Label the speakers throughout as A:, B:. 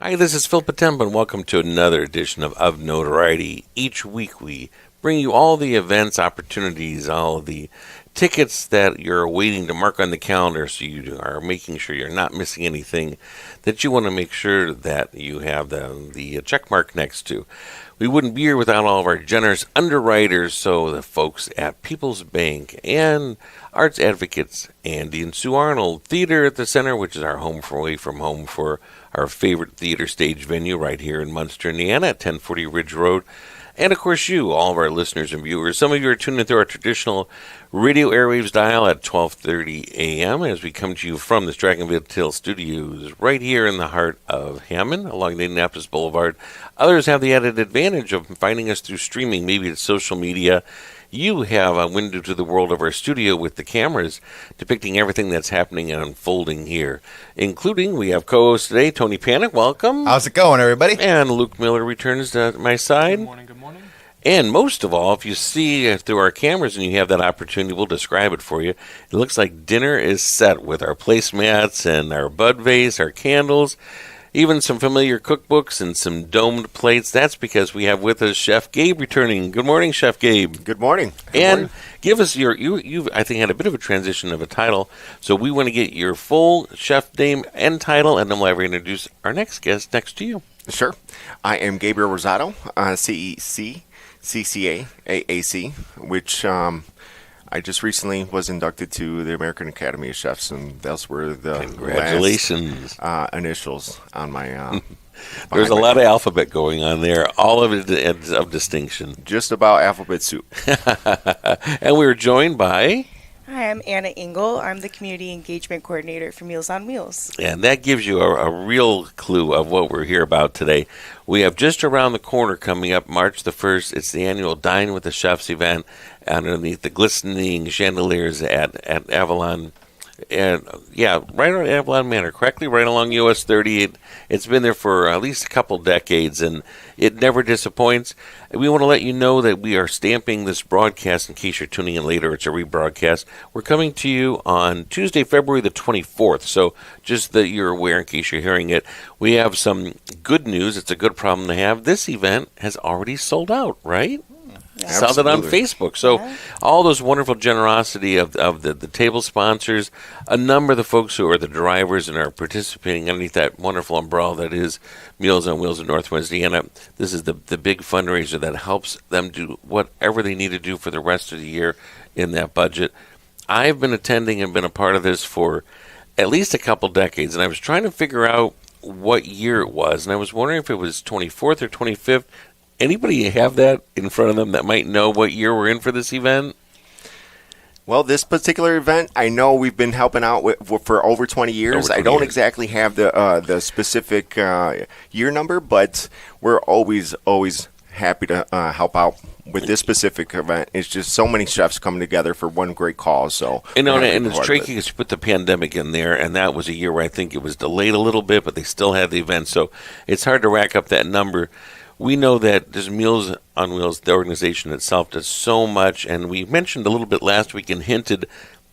A: Hi, this is Phil Potempa, and welcome to another edition of Notoriety. Each week we bring you all the events, opportunities, all of the tickets that you're waiting to mark on the calendar, so you are making sure you're not missing anything that you want to make sure that you have the check mark next to. We wouldn't be here without all of our generous underwriters, so the folks at People's Bank and Arts Advocates, Andy and Sue Arnold, Theater at the Center, which is our home away from home for our favorite theater stage venue right here in Munster, Indiana at 1040 Ridge Road. And, of course, you, all of our listeners and viewers. Some of you are tuned in through our traditional radio airwaves dial at 12:30 a.m. as we come to you from the Dragonville Till Studios right here in the heart of Hammond along the Indianapolis Boulevard. Others have the added advantage of finding us through streaming, maybe it's social media. You have a window to the world of our studio with the cameras depicting everything that's happening and unfolding here, including we have co-host today, Tony Panic. Welcome.
B: How's it going, everybody?
A: And Luke Miller returns to my side.
C: Good morning, good morning.
A: And most of all, if you see through our cameras and you have that opportunity, we'll describe it for you. It looks like dinner is set with our placemats and our bud vase, our candles, even some familiar cookbooks and some domed plates. That's because we have with us Chef Gabe returning. Good morning, Chef Gabe.
B: Good morning.
A: And give us you've I think had a bit of a transition of a title, so we want to get your full chef name and title, and then we'll have to introduce our next guest next to you.
B: Sure. I am Gabriel Rosado, CEC, CCA, AAC, which I just recently was inducted to the American Academy of Chefs, and those were the
A: Congratulations.
B: last initials on my.
A: There's a lot of alphabet going on there, all of it is of distinction.
B: Just about alphabet soup.
A: And we were joined by...
D: Hi, I'm Anna Engel. I'm the Community Engagement Coordinator for Meals on Wheels.
A: And that gives you a real clue of what we're here about today. We have just around the corner coming up March the 1st. It's the annual Dine with the Chefs event underneath the glistening chandeliers at Avalon. And right on Avalon Manor, correctly, right along US 30. It's been there for at least a couple decades, and it never disappoints. We want to let you know that we are stamping this broadcast in case you're tuning in later. It's a rebroadcast. We're coming to you on Tuesday, February the 24th, so just that you're aware in case you're hearing it. We have some good news. It's a good problem to have. This event has already sold out, right? Saw that on Facebook. So all those wonderful generosity of the table sponsors, a number of the folks who are the drivers and are participating underneath that wonderful umbrella that is Meals on Wheels in Northwest Indiana. This is the big fundraiser that helps them do whatever they need to do for the rest of the year in that budget. I've been attending and been a part of this for at least a couple decades, and I was trying to figure out what year it was, and I was wondering if it was 24th or 25th. Anybody have that in front of them that might know what year we're in for this event?
B: Well, this particular event, I know we've been helping out for over 20 years. I don't exactly have the specific year number, but we're always happy to help out with this specific event. It's just so many chefs coming together for one great cause. So
A: and it's tricky because you put the pandemic in there, and that was a year where I think it was delayed a little bit, but they still had the event. So it's hard to rack up that number. We know that there's Meals on Wheels, the organization itself, does so much, and we mentioned a little bit last week and hinted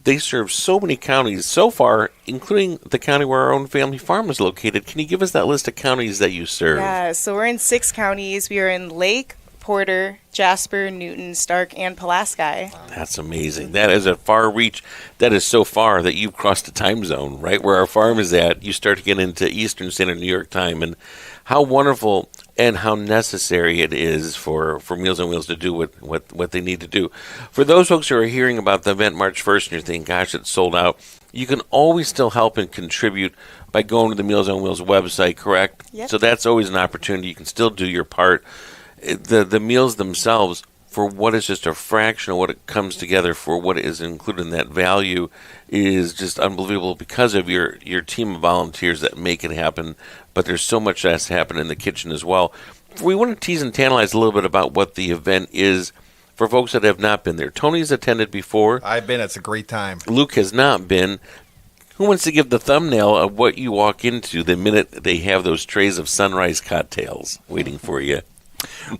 A: they serve so many counties so far, including the county where our own family farm is located. Can you give us that list of counties that you serve?
D: Yeah, so we're in 6 counties. We are in Lake, Porter, Jasper, Newton, Stark, and Pulaski.
A: That's amazing. That is a far reach. That is so far that you've crossed the time zone, right where our farm is at. You start to get into Eastern Standard New York time, and how wonderful and how necessary it is for Meals on Wheels to do what they need to do. For those folks who are hearing about the event March 1st and you're thinking, gosh, it's sold out, you can always still help and contribute by going to the Meals on Wheels website, correct?
D: Yep.
A: So that's always an opportunity. You can still do your part. The meals themselves, for what is just a fraction of what it comes together for what is included in that value, is just unbelievable because of your team of volunteers that make it happen. But there's so much that's happened in the kitchen as well. We want to tease and tantalize a little bit about what the event is for folks that have not been there. Tony's attended before.
B: I've been. It's a great time.
A: Luke has not been. Who wants to give the thumbnail of what you walk into the minute they have those trays of sunrise cocktails waiting for you?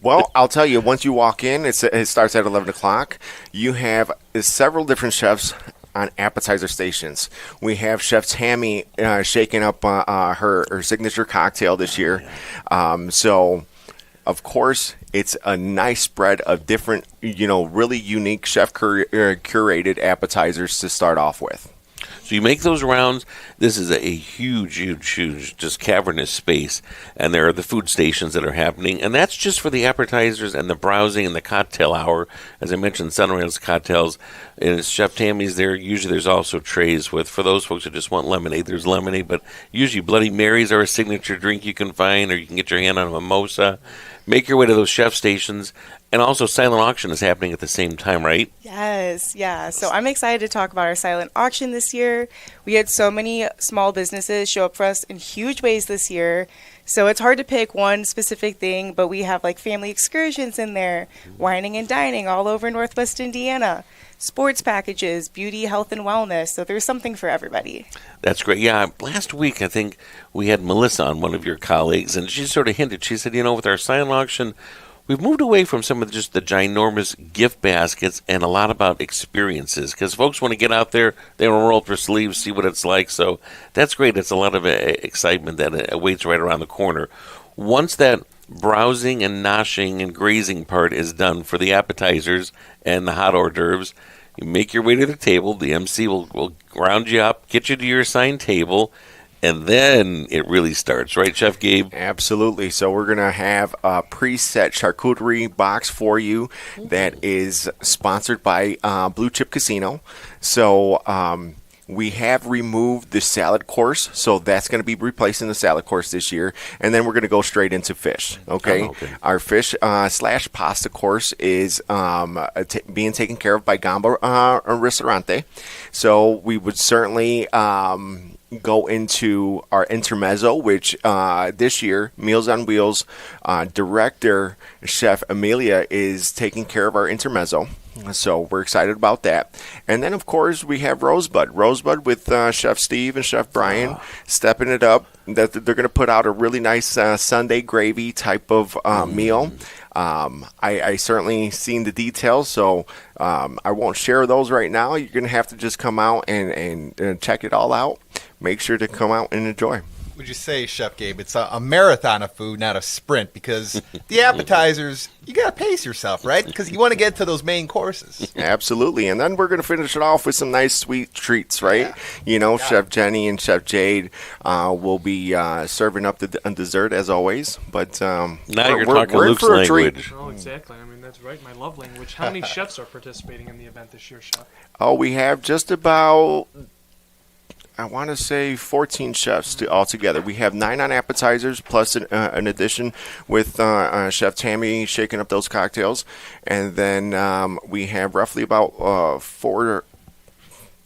B: Well, I'll tell you, once you walk in, it starts at 11 o'clock. You have several different chefs on appetizer stations. We have Chef Tammy shaking up her signature cocktail this year. So, of course, it's a nice spread of different, really unique chef curated appetizers to start off with.
A: So you make those rounds. This is a huge, just cavernous space, and there are the food stations that are happening, and that's just for the appetizers and the browsing and the cocktail hour. As I mentioned, Sunrise Cocktails, and Chef Tammy's there. Usually there's also trays with, for those folks who just want lemonade, there's lemonade, but usually Bloody Marys are a signature drink you can find, or you can get your hand on a mimosa. Make your way to those chef stations. And also, silent auction is happening at the same time, right?
D: Yes, yeah. So I'm excited to talk about our silent auction this year. We had so many small businesses show up for us in huge ways this year. So it's hard to pick one specific thing, but we have like family excursions in there, whining and dining all over Northwest Indiana, sports packages, beauty, health, and wellness. So there's something for everybody. That's
A: great. Yeah, last week I think we had Melissa on, one of your colleagues, and she sort of hinted. She said, with our silent auction, we've moved away from some of just the ginormous gift baskets and a lot about experiences, because folks want to get out there, they want to roll up their sleeves, see what it's like. So that's great. It's a lot of excitement that awaits right around the corner. Once that browsing and noshing and grazing part is done for the appetizers and the hot hors d'oeuvres, you make your way to the table. The MC will round you up, get you to your assigned table, and then it really starts, right, Chef Gabe?
B: Absolutely. So we're going to have a preset charcuterie box for you that is sponsored by Blue Chip Casino. So we have removed the salad course, so that's going to be replacing the salad course this year. And then we're going to go straight into fish, okay?
A: Oh, okay.
B: Our fish / pasta course is being taken care of by Gamba Ristorante. So we would certainly go into our intermezzo, which this year, Meals on Wheels director, Chef Amelia, is taking care of our intermezzo. So we're excited about that. And then, of course, we have Rosebud. Rosebud with Chef Steve and Chef Brian stepping it up. That they're going to put out a really nice Sunday gravy type of meal. I certainly seen the details, so I won't share those right now. You're going to have to just come out and check it all out. Make sure to come out and enjoy.
C: Would you say, Chef Gabe, it's a marathon of food, not a sprint? Because the appetizers, you got to pace yourself, right? Because you want to get to those main courses.
B: Absolutely. And then we're going to finish it off with some nice sweet treats, right? Yeah. Chef Jenny and Chef Jade will be serving up the dessert as always. But
A: now you're talking Luke's language.
E: Oh, exactly. I mean, that's right, my love language. How many chefs are participating in the event this year, Chef?
B: Oh, we have just about, I want to say 14 chefs altogether. We have 9 on appetizers plus an addition with Chef Tammy shaking up those cocktails. And then we have roughly about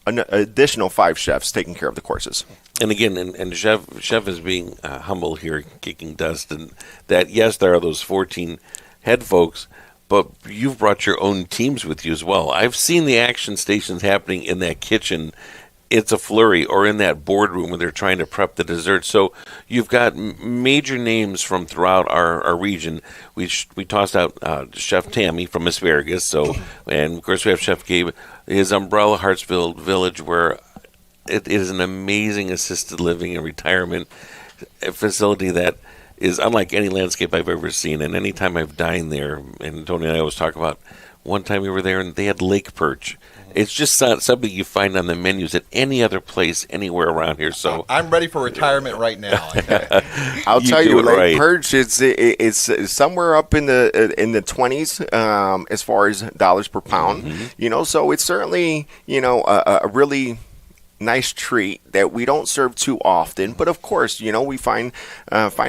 B: an additional 5 chefs taking care of the courses.
A: And again, and Chef is being humble here, kicking dust, and that, yes, there are those 14 head folks, but you've brought your own teams with you as well. I've seen the action stations happening in that kitchen. It's a flurry, or in that boardroom where they're trying to prep the dessert. So you've got major names from throughout our region. We tossed out Chef Tammy from Asparagus. So, and of course we have Chef Gabe, his Umbrella Hartsville Village, where it is an amazing assisted living and retirement facility that is unlike any landscape I've ever seen. And any time I've dined there, and Tony and I always talk about, one time we were there and they had lake perch. It's just not something you find on the menus at any other place anywhere around here. So
C: I'm ready for retirement right now.
B: I'll tell you, Lake Perch, it's somewhere up in the 20s as far as dollars per pound. Mm-hmm. So it's certainly a really nice treat that we don't serve too often, but of course, we find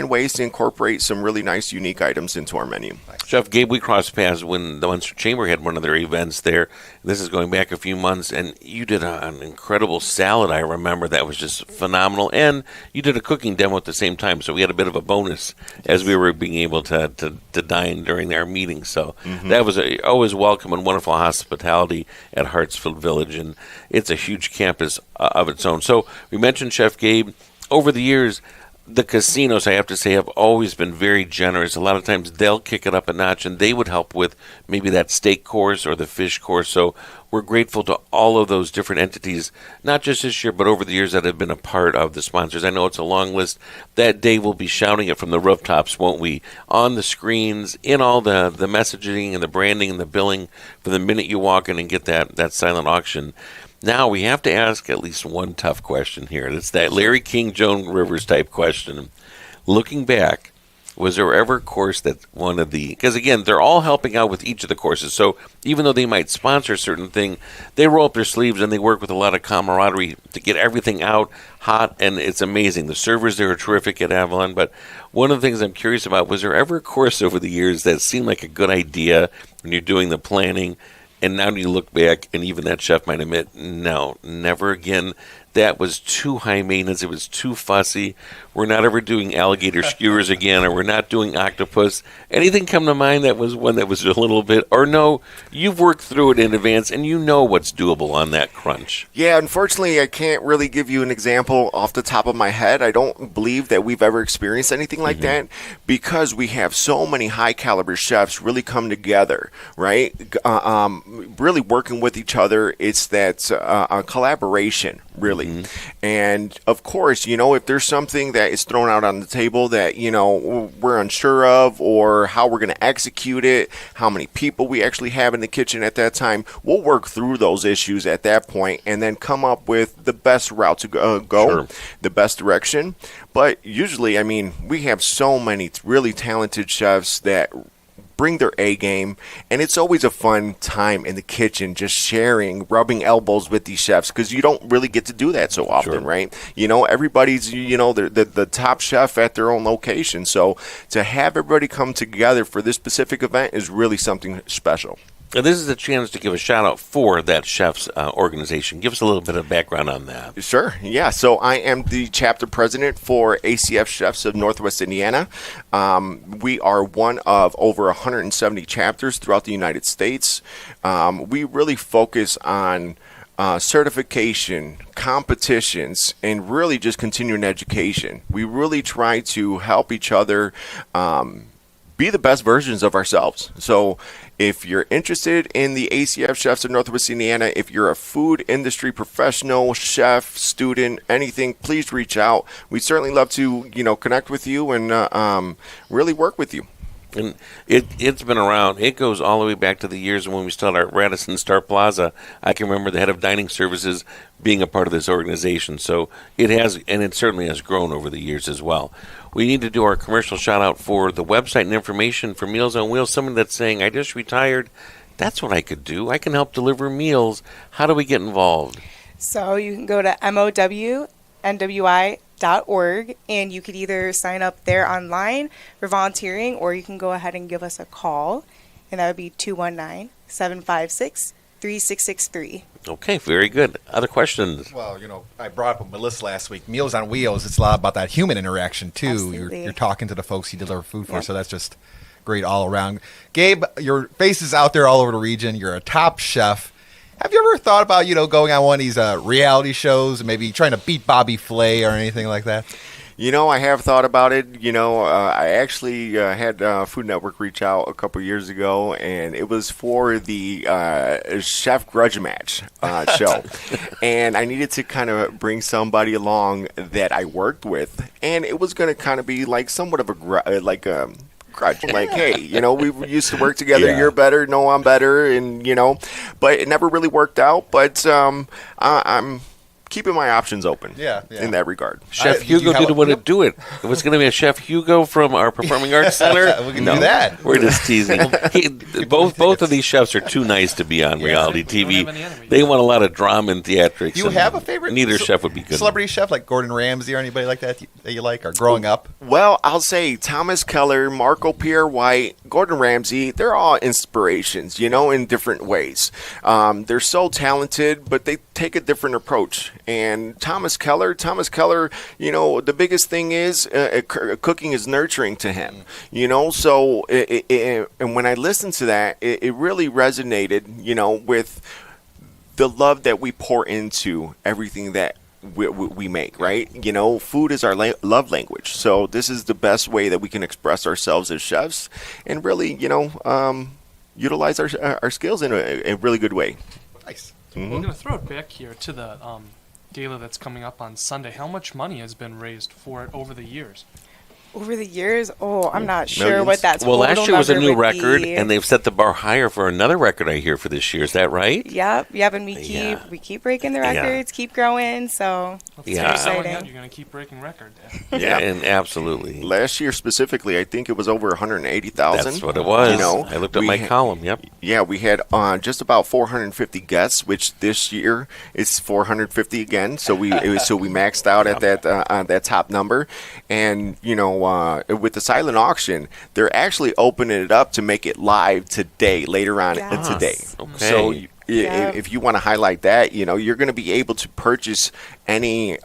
B: ways to incorporate some really nice, unique items into our menu.
A: Chef Gabe, we crossed paths when the Munster Chamber had one of their events there. This is going back a few months, and you did an incredible salad, I remember, that was just phenomenal, and you did a cooking demo at the same time, so we had a bit of a bonus as we were being able to dine during our meeting. So that was always welcome and wonderful hospitality at Hartsfield Village, and it's a huge campus of its own. So we mentioned Chef Gabe. Over the years, the casinos, I have to say, have always been very generous. A lot of times they'll kick it up a notch, and they would help with maybe that steak course or the fish course. So we're grateful to all of those different entities, not just this year, but over the years that have been a part of the sponsors. I know it's a long list. That day we'll be shouting it from the rooftops, won't we? On the screens, in all the messaging and the branding and the billing for the minute you walk in and get that silent auction. Now we have to ask at least one tough question here. It's that Larry King, Joan Rivers type question. Looking back, was there ever a course that one of the, because again, they're all helping out with each of the courses. So even though they might sponsor a certain thing, they roll up their sleeves and they work with a lot of camaraderie to get everything out hot, and it's amazing. The servers there are terrific at Avalon. But one of the things I'm curious about, was there ever a course over the years that seemed like a good idea when you're doing the planning, and now you look back, and even that chef might admit, no, never again. That was too high maintenance. It was too fussy. We're not ever doing alligator skewers again, or we're not doing octopus. Anything come to mind that was one that was a little bit, or no, you've worked through it in advance, and you know what's doable on that crunch?
B: Yeah, unfortunately, I can't really give you an example off the top of my head. I don't believe that we've ever experienced anything like that, because we have so many high-caliber chefs really come together, right? Really working with each other. It's that collaboration, really. And, of course, if there's something that is thrown out on the table that, we're unsure of, or how we're going to execute it, how many people we actually have in the kitchen at that time, we'll work through those issues at that point and then come up with the best route to go,
A: Sure.
B: the best direction. But usually, we have so many really talented chefs that bring their A game, and it's always a fun time in the kitchen, just sharing, rubbing elbows with these chefs, because you don't really get to do that so often,
A: Sure.
B: right? Everybody's the top chef at their own location, so to have everybody come together for this specific event is really something special.
A: And this is a chance to give a shout out for that chef's organization. Give us a little bit of background on that.
B: Sure. Yeah. So I am the chapter president for ACF Chefs of Northwest Indiana. We are one of over 170 chapters throughout the United States. We really focus on certification, competitions, and really just continuing education. We really try to help each other be the best versions of ourselves. So if you're interested in the ACF Chefs of Northwest Indiana, if you're a food industry professional, chef, student, anything, please reach out. We'd certainly love to, connect with you and really work with you.
A: And it's been around. It goes all the way back to the years when we still had our Radisson Star Plaza. I can remember the head of dining services being a part of this organization. So it has, and it certainly has grown over the years as well. We need to do our commercial shout out for the website and information for Meals on Wheels. Someone that's saying, I just retired. That's what I could do. I can help deliver meals. How do we get involved?
D: So you can go to mownwi.org, and you could either sign up there online for volunteering, or you can go ahead and give us a call, and that would be 219-756-3663.
A: Okay, very good. Other questions?
C: Well, I brought up with Melissa last week. Meals on Wheels, it's a lot about that human interaction, too.
D: Absolutely.
C: You're talking to the folks you deliver food for,
D: Yep.
C: so that's just great all around. Gabe, your face is out there all over the region. You're a top chef. Have you ever thought about, going on one of these reality shows and maybe trying to beat Bobby Flay or anything like that?
B: I have thought about it. I actually had Food Network reach out a couple years ago, and it was for the Chef Grudge Match show. And I needed to kind of bring somebody along that I worked with, and it was going to kind of be like somewhat of a grudge. Like, hey, we used to work together.
A: Yeah.
B: You're better. No, I'm better. And, but it never really worked out. But I'm keeping my options open in that regard.
A: Chef Hugo didn't want to do it. It was going to be a Chef Hugo from our Performing Arts Center.
C: We can do that.
A: We're just teasing. Both of these chefs are too nice to be on reality
E: Don't have any
A: TV.
E: enemies.
A: They want a lot of drama and theatrics.
C: You
A: and
C: have a favorite
A: Neither chef would be good.
C: celebrity chef like Gordon Ramsay or anybody like that you like, or growing up?
B: Well, I'll say Thomas Keller, Marco Pierre White, Gordon Ramsay, they're all inspirations, in different ways. They're so talented, but they take a different approach. And Thomas Keller, the biggest thing is cooking is nurturing to him, So and when I listened to that, it really resonated, with the love that we pour into everything that we make, right? Food is our love language. So this is the best way that we can express ourselves as chefs and really, utilize our skills in a really good way.
C: Nice.
E: We're going to throw it back here to the gala that's coming up on Sunday. How much money has been raised for it over the years?
D: Over the years, I'm not sure
B: Millions.
D: what that's.
A: Well, last year was a new record, and they've set the bar higher for another record, I hear, for this year. Is that right?
D: Yep, and we keep breaking the records, keep growing. So it's exciting.
E: You're going to keep breaking records.
A: Yeah, and absolutely.
B: Last year specifically, I think it was over 180,000.
A: That's what it was. I looked at my column. Yep.
B: Yeah, we had just about 450 guests, which this year is 450 again. So we maxed out at that top number, and with the silent auction, they're actually opening it up to make it live today, later on today.
A: Okay.
B: So if you want to highlight that, you're going to be able to purchase any,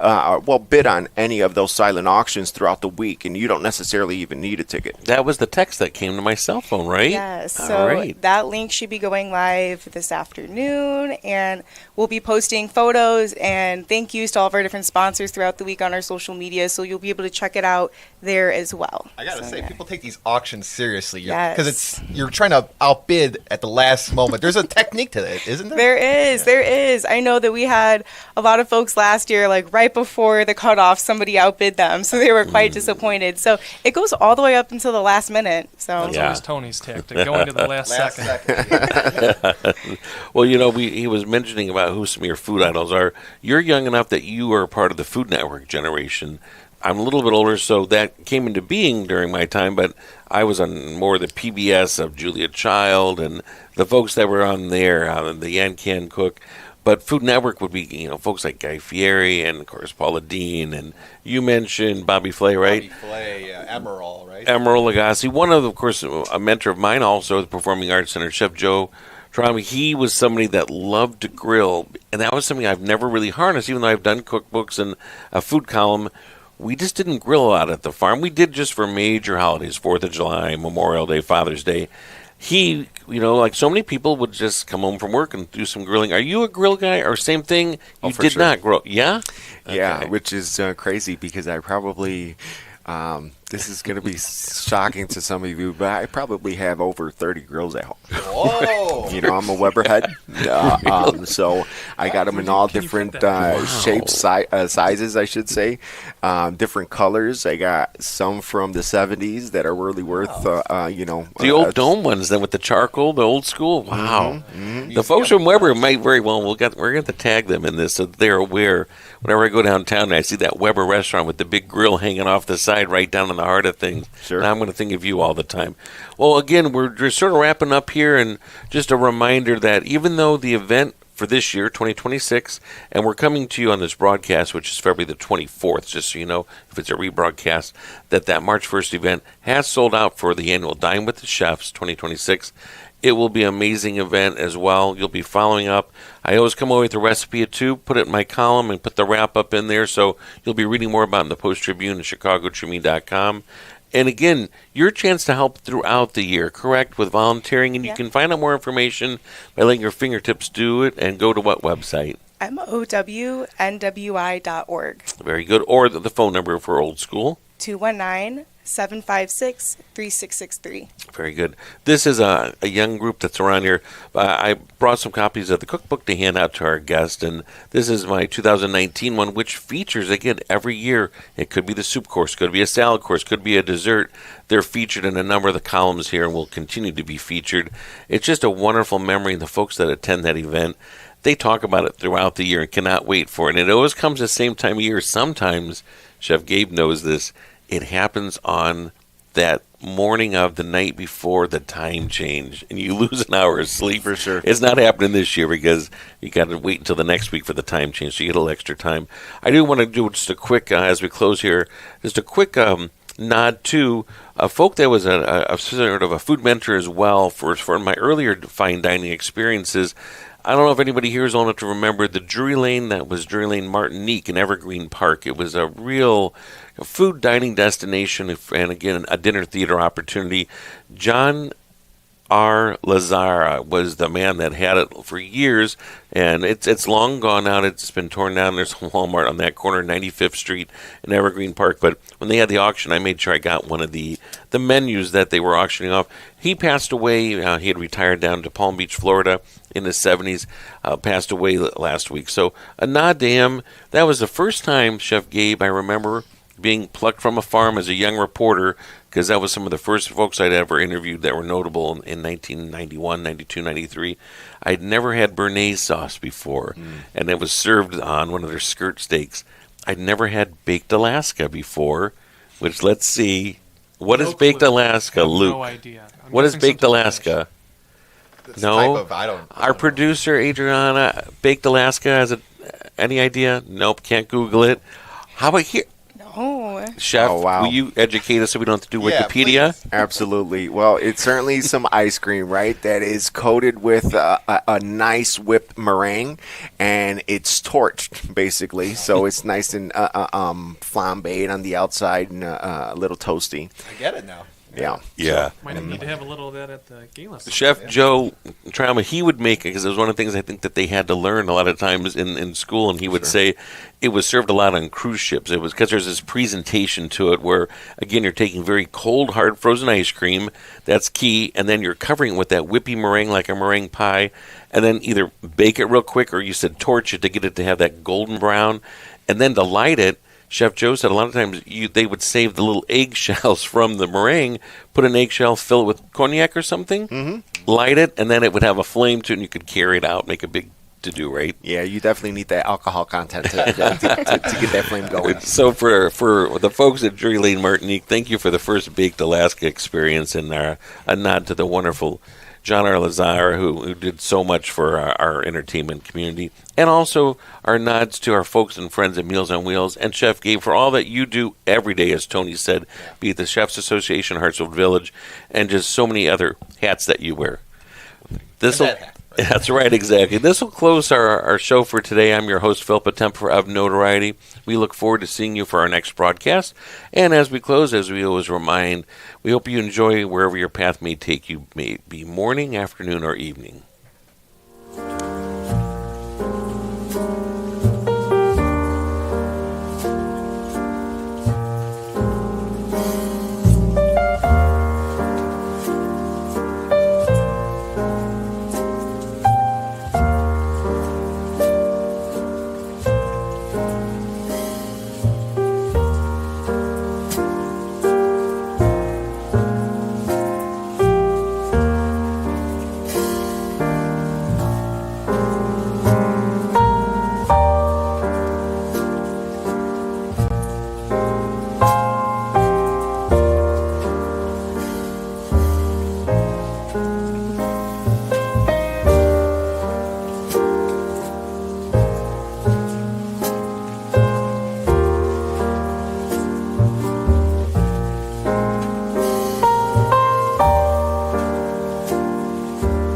B: bid on any of those silent auctions throughout the week, and you don't necessarily even need a ticket.
A: That was the text that came to my cell phone, right?
D: Yes. So that link should be going live this afternoon, and we'll be posting photos and thank yous to all of our different sponsors throughout the week on our social media, so you'll be able to check it out there as well.
C: I gotta say, people take these auctions seriously
D: because
C: you're trying to outbid at the last moment. There's a technique to it, isn't there?
D: There is. I know that we had a lot of folks last year, like right before the cutoff, somebody outbid them, so they were quite disappointed. So it goes all the way up until the last minute. So
E: that's always Tony's tactic, going to the last second.
A: Well, he was mentioning about who some of your food idols are. You're young enough that you are part of the Food Network generation. I'm a little bit older, so that came into being during my time, but I was on more the PBS of Julia Child and the folks that were on there, the Yan Can Cook. But Food Network would be, folks like Guy Fieri and, of course, Paula Dean. And you mentioned Bobby Flay, right?
C: Bobby Flay, Emerald, right?
A: Emerald Lagasse. One of course, a mentor of mine also, the Performing Arts Center, Chef Joe Trami. He was somebody that loved to grill. And that was something I've never really harnessed, even though I've done cookbooks and a food column. We just didn't grill a lot at the farm. We did just for major holidays, 4th of July, Memorial Day, Father's Day. He, like so many people, would just come home from work and do some grilling. Are you a grill guy or same thing? You did not grill. Yeah?
B: Yeah, which is crazy because I probably, this is going to be shocking to some of you, but I probably have over 30 grills at home.
C: Whoa!
B: I'm a Weber head, so I got them in all different shapes, sizes, I should say, different colors. I got some from the 70s that are really worth,
A: the old dome ones, then with the charcoal, the old school. Wow.
B: Mm-hmm.
A: The folks from Weber might very well, we're going to tag them in this so they're aware. Whenever I go downtown and I see that Weber restaurant with the big grill hanging off the side right down in the heart of things,
B: sure.
A: And I'm going to think of you all the time. Well, again, we're just sort of wrapping up here, and just a reminder that even though the event for this year, 2026, and we're coming to you on this broadcast, which is February the 24th, just so you know, if it's a rebroadcast, that March 1st event has sold out for the annual Dine with the Chefs 2026. It will be an amazing event as well. You'll be following up. I always come away with a recipe or two, put it in my column, and put the wrap-up in there, so you'll be reading more about it in the Post-Tribune and ChicagoTribune.com. And again, your chance to help throughout the year, correct, with volunteering, and you can find out more information by letting your fingertips do it, and go to what website?
D: MOWNWI.org.
A: Very good. Or the phone number for old school?
D: 219-756-3663.
A: Very good. This is a young group that's around here. I brought some copies of the cookbook to hand out to our guest, and this is my 2019 one, which features, again, every year. It could be the soup course, could be a salad course, could be a dessert. They're featured in a number of the columns here and will continue to be featured. It's just a wonderful memory, and the folks that attend that event, they talk about it throughout the year and cannot wait for it. And it always comes the same time of year. Sometimes, Chef Gabe knows this, it happens on that morning of the night before the time change, and you lose an hour of sleep.
B: For sure.
A: It's not happening this year because you got to wait until the next week for the time change, so you get a little extra time. I do want to do just a quick, as we close here, just a quick nod to a folk that was a sort of a food mentor as well for my earlier fine dining experiences. I don't know if anybody here is old enough to remember the Drury Lane that was Drury Lane Martinique in Evergreen Park. It was a real food dining destination and, again, a dinner theater opportunity. John R. Lazara was the man that had it for years, and it's long gone now. It's been torn down. There's a Walmart on that corner, 95th Street in Evergreen Park. But when they had the auction, I made sure I got one of the menus that they were auctioning off. He passed away. He had retired down to Palm Beach, Florida in his 70s, passed away last week. So a nod to him. That was the first time, Chef Gabe, I remember being plucked from a farm as a young reporter, because that was some of the first folks I'd ever interviewed that were notable in 1991, 92, 93. I'd never had béarnaise sauce before, and it was served on one of their skirt steaks. I'd never had baked Alaska before, which, let's see, what is baked Alaska, Luke?
E: No idea.
A: What is baked Alaska?
C: This
A: No.
C: type of- I don't
A: Our
C: know.
A: producer, Adriana, baked Alaska, has any idea? Nope, can't Google it. How about here?
D: Oh,
A: Chef,
B: Oh, wow.
A: will you educate us so we don't have to do
C: Yeah,
A: Wikipedia?
B: Absolutely. Well, it's certainly some ice cream, right? That is coated with a nice whipped meringue, and it's torched basically, so it's nice and flambéed on the outside and a little toasty.
C: I get it now.
B: Yeah.
A: Yeah.
E: Might need to have a little of that at the gala.
A: Chef Joe Trauma, he would make it because it was one of the things I think that they had to learn a lot of times in school, and he would say it was served a lot on cruise ships. It was because there's this presentation to it where, again, you're taking very cold, hard, frozen ice cream. That's key, and then you're covering it with that whippy meringue like a meringue pie, and then either bake it real quick or you said torch it to get it to have that golden brown, and then to light it. Chef Joe said a lot of times they would save the little eggshells from the meringue, put an eggshell, fill it with cognac or something, light it, and then it would have a flame to it, and you could carry it out, make a big to-do, right?
B: Yeah, you definitely need that alcohol content to get that flame going.
A: So for the folks at Drury Lane, Martinique, thank you for the first Baked Alaska experience, and a nod to the wonderful John R. Lazar, who did so much for our entertainment community, and also our nods to our folks and friends at Meals on Wheels, and Chef Gabe for all that you do every day, as Tony said, be it the Chefs Association, Hartsfield Village, and just so many other hats that you wear. That's right, exactly. This will close our show for today. I'm your host, Phil Potempa of Notoriety. We look forward to seeing you for our next broadcast. And as we close, as we always remind, we hope you enjoy wherever your path may take you, may it be morning, afternoon, or evening.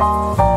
F: Bye.